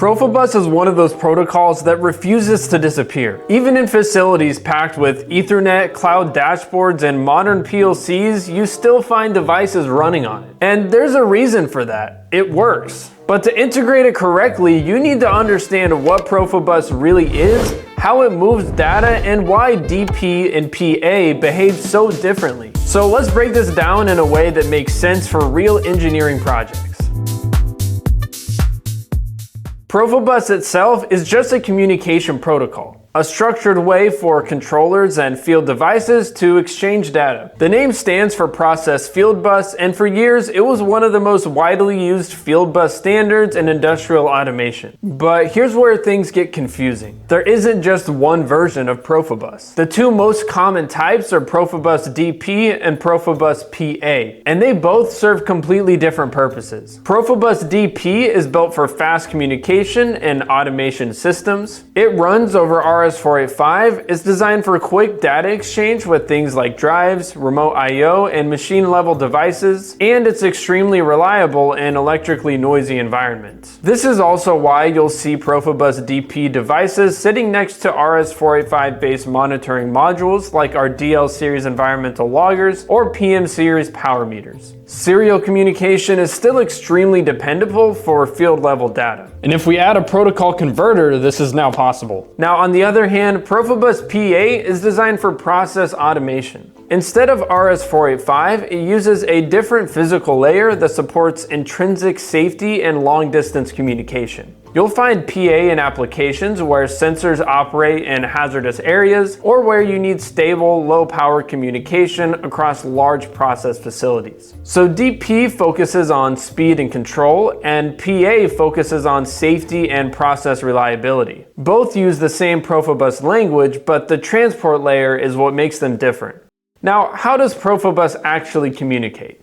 PROFIBUS is one of those protocols that refuses to disappear. Even in facilities packed with Ethernet, cloud dashboards, and modern PLCs, you still find devices running on it. And there's a reason for that. It works. But to integrate it correctly, you need to understand what PROFIBUS really is, how it moves data, and why DP and PA behave so differently. So let's break this down in a way that makes sense for real engineering projects. PROFIBUS itself is just a communication protocol, a structured way for controllers and field devices to exchange data. The name stands for Process Field Bus, and for years it was one of the most widely used field bus standards in industrial automation. But here's where things get confusing. There isn't just one version of PROFIBUS. The two most common types are PROFIBUS DP and PROFIBUS PA, and they both serve completely different purposes. PROFIBUS DP is built for fast communication and automation systems. It runs over RS-485, is designed for quick data exchange with things like drives, remote I/O, and machine-level devices, and it's extremely reliable in electrically noisy environments. This is also why you'll see PROFIBUS DP devices sitting next to RS-485-based monitoring modules like our DL series environmental loggers or PM series power meters. Serial communication is still extremely dependable for field-level data. And if we add a protocol converter, this is now possible. Now, on the other hand, PROFIBUS PA is designed for process automation. Instead of RS-485, it uses a different physical layer that supports intrinsic safety and long-distance communication. You'll find PA in applications where sensors operate in hazardous areas or where you need stable, low-power communication across large process facilities. So DP focuses on speed and control, and PA focuses on safety and process reliability. Both use the same PROFIBUS language, but the transport layer is what makes them different. Now, how does PROFIBUS actually communicate?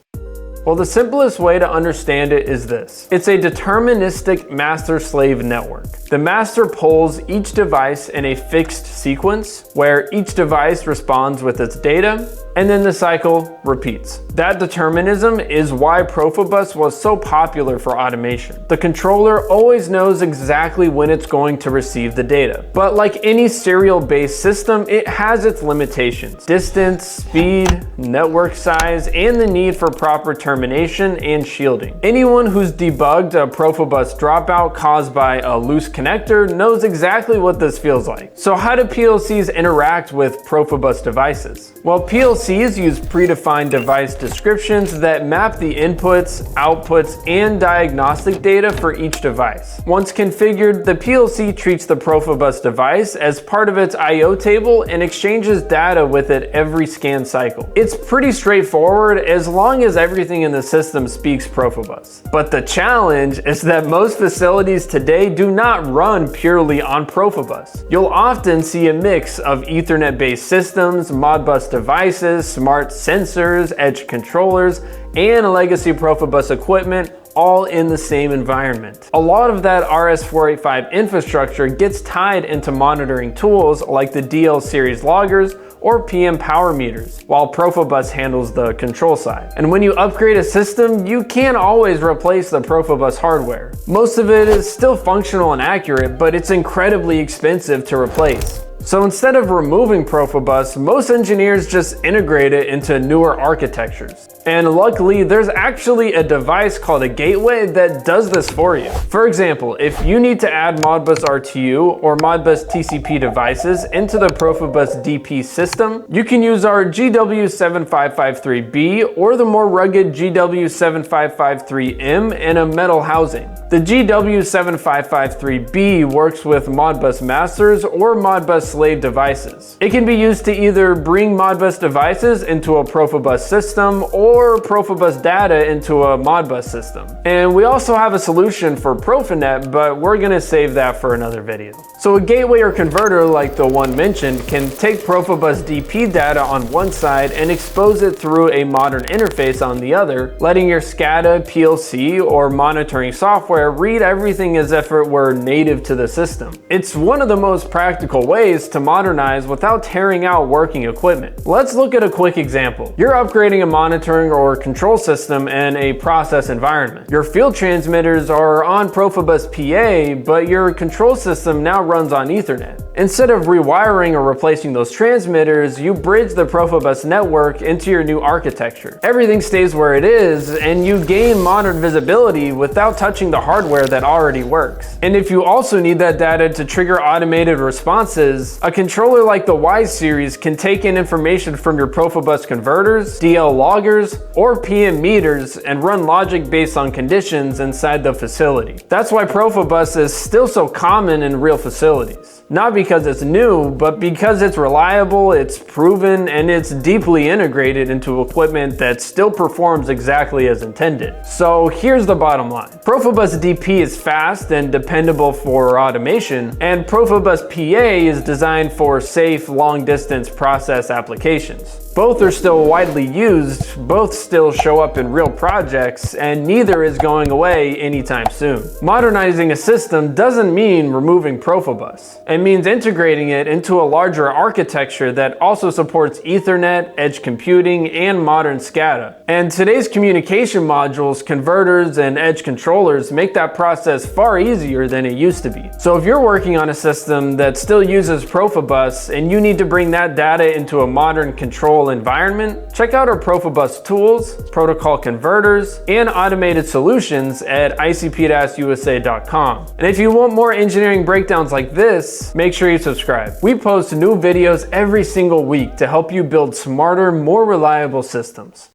Well, the simplest way to understand it is this. It's a deterministic master-slave network. The master pulls each device in a fixed sequence where each device responds with its data, and then the cycle repeats. That determinism is why PROFIBUS was so popular for automation. The controller always knows exactly when it's going to receive the data. But like any serial-based system, it has its limitations. Distance, speed, network size, and the need for proper termination and shielding. Anyone who's debugged a PROFIBUS dropout caused by a loose connector knows exactly what this feels like. So how do PLCs interact with PROFIBUS devices? Well, PLCs use predefined device descriptions that map the inputs, outputs, and diagnostic data for each device. Once configured, the PLC treats the PROFIBUS device as part of its I/O table and exchanges data with it every scan cycle. It's pretty straightforward as long as everything in the system speaks PROFIBUS. But the challenge is that most facilities today do not run purely on PROFIBUS. You'll often see a mix of Ethernet-based systems, Modbus devices, smart sensors, edge controllers, and legacy PROFIBUS equipment all in the same environment. A lot of that RS-485 infrastructure gets tied into monitoring tools like the DL series loggers or PM power meters, while PROFIBUS handles the control side. And when you upgrade a system, you can't always replace the PROFIBUS hardware. Most of it is still functional and accurate, but it's incredibly expensive to replace. So instead of removing PROFIBUS, most engineers just integrate it into newer architectures. And luckily, there's actually a device called a gateway that does this for you. For example, if you need to add Modbus RTU or Modbus TCP devices into the PROFIBUS DP system, you can use our GW7553B or the more rugged GW7553M in a metal housing. The GW7553B works with Modbus masters or Modbus slave devices. It can be used to either bring Modbus devices into a PROFIBUS system or PROFIBUS data into a Modbus system. And we also have a solution for Profinet, but we're gonna save that for another video. So So a gateway or converter like the one mentioned can take PROFIBUS DP data on one side and expose it through a modern interface on the other, letting your SCADA, PLC, or monitoring software read everything as if it were native to the system. It's one of the most practical ways to modernize without tearing out working equipment. Let's look at a quick example. You're upgrading a monitoring or control system in a process environment. Your field transmitters are on PROFIBUS PA, but your control system now runs on Ethernet. Instead of rewiring or replacing those transmitters, you bridge the PROFIBUS network into your new architecture. Everything stays where it is, and you gain modern visibility without touching the hardware that already works. And if you also need that data to trigger automated responses, a controller like the Y series can take in information from your PROFIBUS converters, DL loggers, or PM meters and run logic based on conditions inside the facility. That's why PROFIBUS is still so common in real facilities. Not because it's new, but because it's reliable, it's proven, and it's deeply integrated into equipment that still performs exactly as intended. So here's the bottom line. PROFIBUS DP is fast and dependable for automation, and PROFIBUS PA is designed for safe, long-distance process applications. Both are still widely used, both still show up in real projects, and neither is going away anytime soon. Modernizing a system doesn't mean removing PROFIBUS. It means integrating it into a larger architecture that also supports Ethernet, edge computing, and modern SCADA. And today's communication modules, converters, and edge controllers make that process far easier than it used to be. So if you're working on a system that still uses PROFIBUS and you need to bring that data into a modern control environment, check out our PROFIBUS tools, protocol converters, and automated solutions at icp-usa.com. And if you want more engineering breakdowns like this, make sure you subscribe. We post new videos every single week to help you build smarter, more reliable systems.